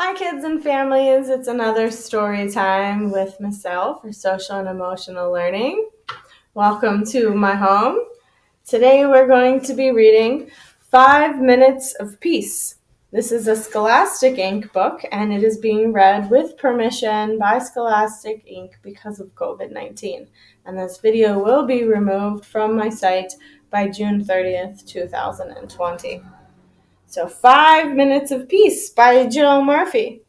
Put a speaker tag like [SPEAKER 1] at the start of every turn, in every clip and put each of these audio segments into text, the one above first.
[SPEAKER 1] Hi kids and families, it's another story time with Michelle for social and emotional learning. Welcome to my home. Today we're going to be reading 5 Minutes of Peace. This is a Scholastic Inc. book and it is being read with permission by Scholastic Inc. because of COVID-19. And this video will be removed from my site by June 30th, 2020. So 5 Minutes of Peace by Jill Murphy.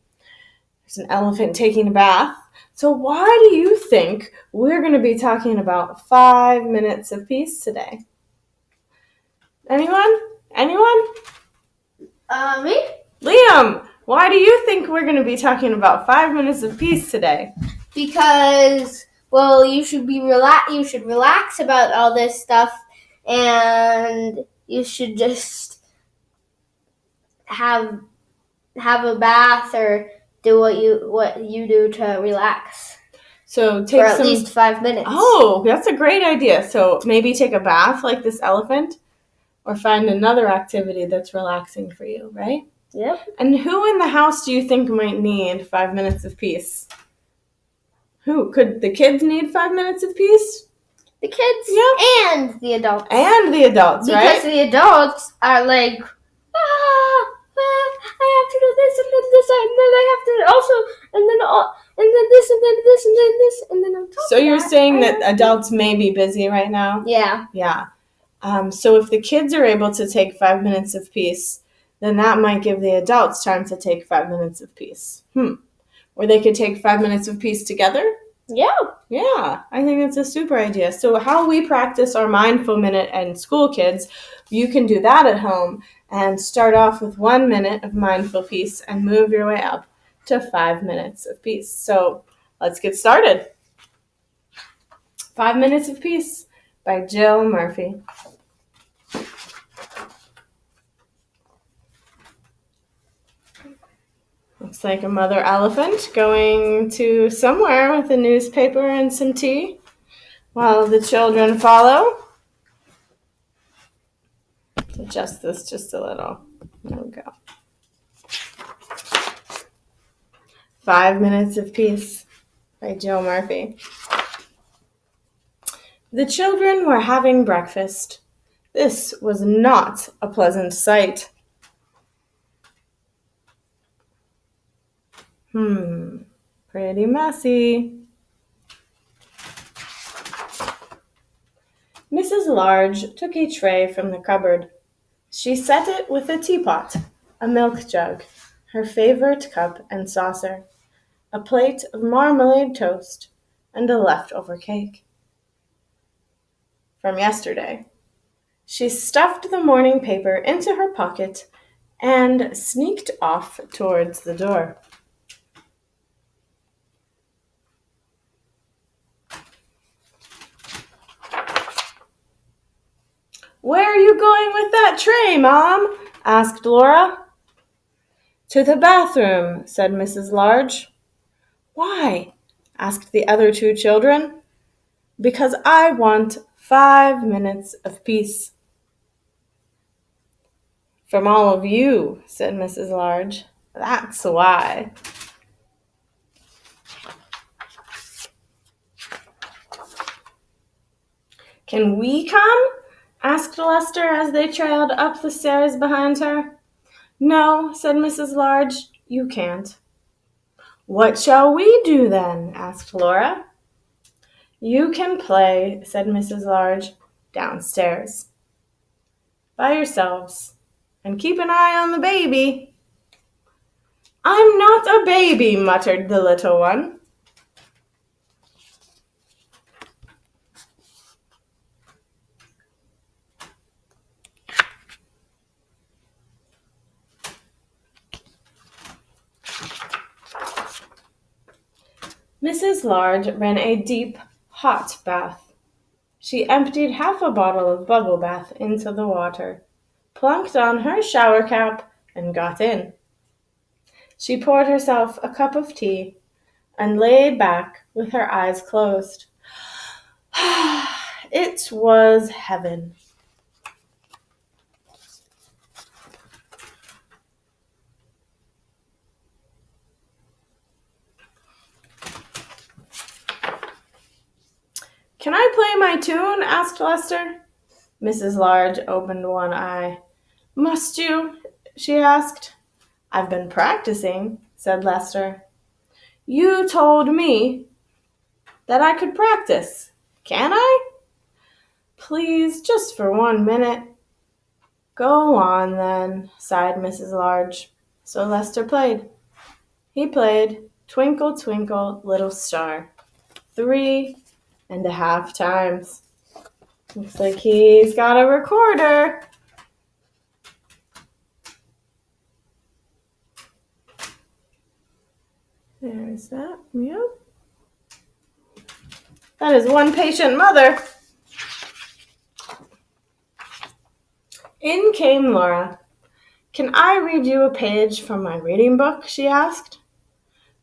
[SPEAKER 1] There's an elephant taking a bath. So why do you think we're going to be talking about 5 minutes of peace today? Anyone?
[SPEAKER 2] Me?
[SPEAKER 1] Liam, why do you think we're going to be talking about 5 minutes of peace today?
[SPEAKER 2] Because, you should relax about all this stuff, and you should just have a bath or do what you do to relax.
[SPEAKER 1] So take
[SPEAKER 2] for at least 5 minutes.
[SPEAKER 1] Oh, that's a great idea. So maybe take a bath like this elephant, or find another activity that's relaxing for you, right?
[SPEAKER 2] Yep.
[SPEAKER 1] And who in the house do you think might need 5 minutes of peace? Who? Could the kids need 5 minutes of peace?
[SPEAKER 2] The kids,
[SPEAKER 1] yeah,
[SPEAKER 2] and the adults.
[SPEAKER 1] And the adults, right?
[SPEAKER 2] Because the adults are like, I have to do this, and then this, and then I have to also, and then this, and then this, and then this, and then on top
[SPEAKER 1] So
[SPEAKER 2] of
[SPEAKER 1] you're
[SPEAKER 2] that,
[SPEAKER 1] saying that adults may be busy right now?
[SPEAKER 2] Yeah.
[SPEAKER 1] Yeah. So if the kids are able to take 5 minutes of peace, then that might give the adults time to take 5 minutes of peace. Or they could take 5 minutes of peace together? Yeah, I think that's a super idea. So how we practice our mindful minute and school kids, you can do that at home and start off with 1 minute of mindful peace and move your way up to 5 minutes of peace. So let's get started. 5 Minutes of Peace by Jill Murphy. Looks like a mother elephant going to somewhere with a newspaper and some tea while the children follow. Adjust this just a little. There we go. 5 Minutes of Peace by Jill Murphy. The children were having breakfast. This was not a pleasant sight. Pretty messy. Mrs. Large took a tray from the cupboard. She set it with a teapot, a milk jug, her favorite cup and saucer, a plate of marmalade toast, and a leftover cake from yesterday. She stuffed the morning paper into her pocket and sneaked off towards the door. "Where are you going with that tray, Mom?" asked Laura. "To the bathroom," said Mrs. Large. "Why?" asked the other two children. "Because I want 5 minutes of peace." "From all of you," said Mrs. Large. "That's why." "Can we come?" asked Lester as they trailed up the stairs behind her. "No," said Mrs. Large, "you can't." "What shall we do then?" asked Laura. "You can play," said Mrs. Large, "downstairs. By yourselves. And keep an eye on the baby." "I'm not a baby," muttered the little one. Mrs. Large ran a deep, hot bath. She emptied half a bottle of bubble bath into the water, plunked on her shower cap, and got in. She poured herself a cup of tea and lay back with her eyes closed. It was heaven. Can I play my tune? Asked Lester. Mrs. Large opened one eye. Must you? She asked. I've been practicing, said Lester. You told me that I could practice. Can I? Please, just for 1 minute. Go on, then, sighed Mrs. Large. So Lester played. He played Twinkle, Twinkle, Little Star 3.5 times. Looks like he's got a recorder. There's that. Yep. That is one patient mother. In came Laura. Can I read you a page from my reading book? She asked.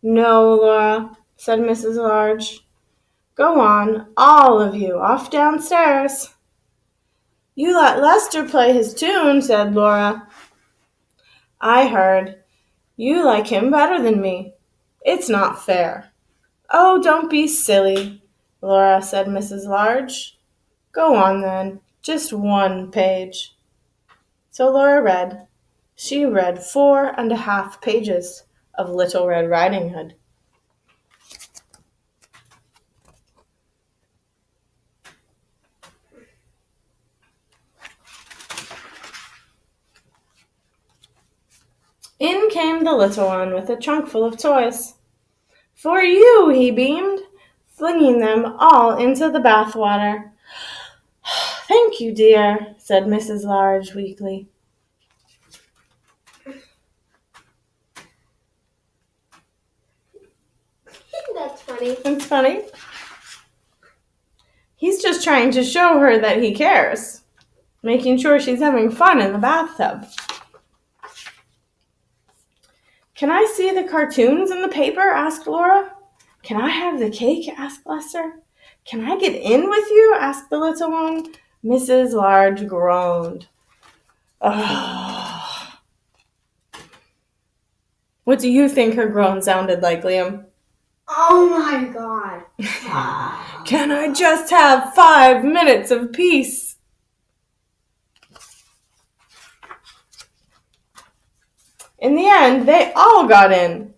[SPEAKER 1] No, Laura, said Mrs. Large. Go on, all of you, off downstairs. You let Lester play his tune, said Laura. I heard. You like him better than me. It's not fair. Oh, don't be silly, Laura, said Mrs. Large. Go on, then. Just 1 page. So Laura read. She read 4.5 pages of Little Red Riding Hood. In came the little one with a trunk full of toys. For you, he beamed, flinging them all into the bathwater. Thank you, dear, said Mrs. Large weakly.
[SPEAKER 2] That's funny.
[SPEAKER 1] It's funny. He's just trying to show her that he cares, making sure she's having fun in the bathtub. Can I see the cartoons in the paper? Asked Laura. Can I have the cake? Asked Lester. Can I get in with you? Asked the little one. Mrs. Large groaned. Oh. What do you think her groan sounded like, Liam?
[SPEAKER 2] Oh my God.
[SPEAKER 1] Can I just have 5 minutes of peace? In the end, they all got in.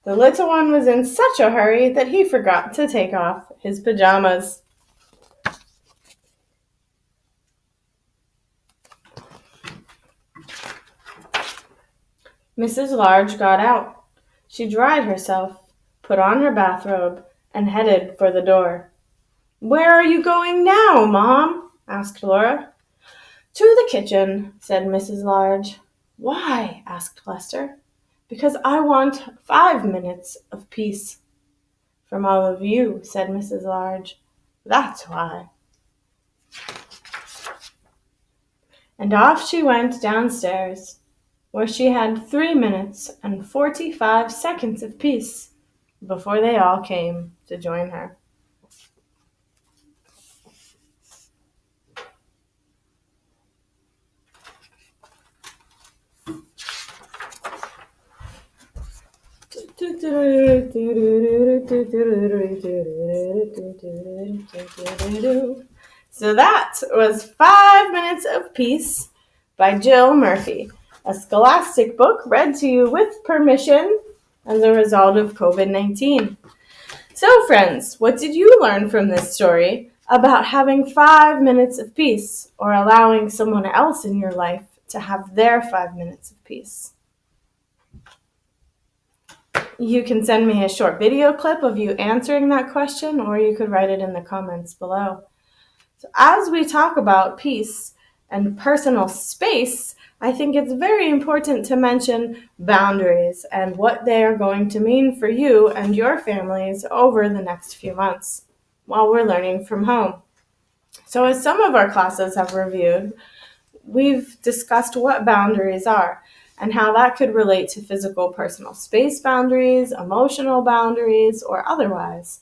[SPEAKER 1] The little one was in such a hurry that he forgot to take off his pajamas. Mrs. Large got out. She dried herself, put on her bathrobe, and headed for the door. Where are you going now, Mom? Asked Laura. To the kitchen, said Mrs. Large. Why? Asked Lester. Because I want 5 minutes of peace. From all of you, said Mrs. Large. That's why. And off she went downstairs, where she had 3 minutes and 45 seconds of peace before they all came to join her. So that was 5 Minutes of Peace by Jill Murphy, a Scholastic book read to you with permission as a result of COVID-19. So friends, what did you learn from this story about having 5 minutes of peace or allowing someone else in your life to have their 5 minutes of peace? You can send me a short video clip of you answering that question, or you could write it in the comments below. So as we talk about peace and personal space, I think it's very important to mention boundaries and what they are going to mean for you and your families over the next few months while we're learning from home. So as some of our classes have reviewed, we've discussed what boundaries are and how that could relate to physical personal space boundaries, emotional boundaries, or otherwise.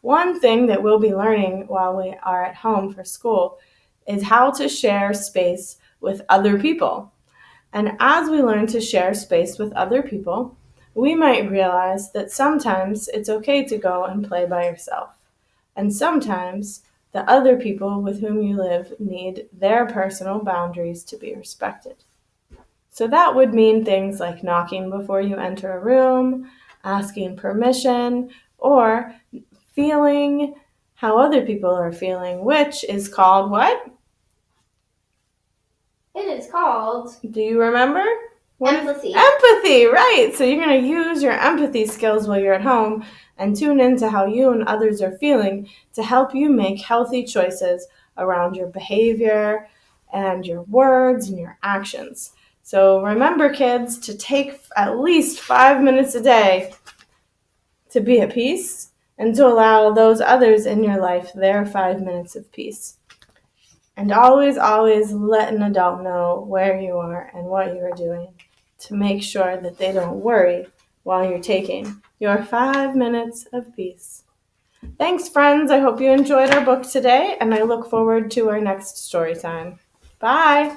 [SPEAKER 1] One thing that we'll be learning while we are at home for school is how to share space with other people. And as we learn to share space with other people, we might realize that sometimes it's okay to go and play by yourself. And sometimes the other people with whom you live need their personal boundaries to be respected. So that would mean things like knocking before you enter a room, asking permission, or feeling how other people are feeling, which is called what?
[SPEAKER 2] It is called
[SPEAKER 1] Do you remember?
[SPEAKER 2] empathy.
[SPEAKER 1] Empathy, right. So you're going to use your empathy skills while you're at home and tune into how you and others are feeling to help you make healthy choices around your behavior and your words and your actions. So remember, kids, to take at least 5 minutes a day to be at peace and to allow those others in your life their 5 minutes of peace. And always, always let an adult know where you are and what you are doing to make sure that they don't worry while you're taking your 5 minutes of peace. Thanks, friends. I hope you enjoyed our book today, and I look forward to our next story time. Bye.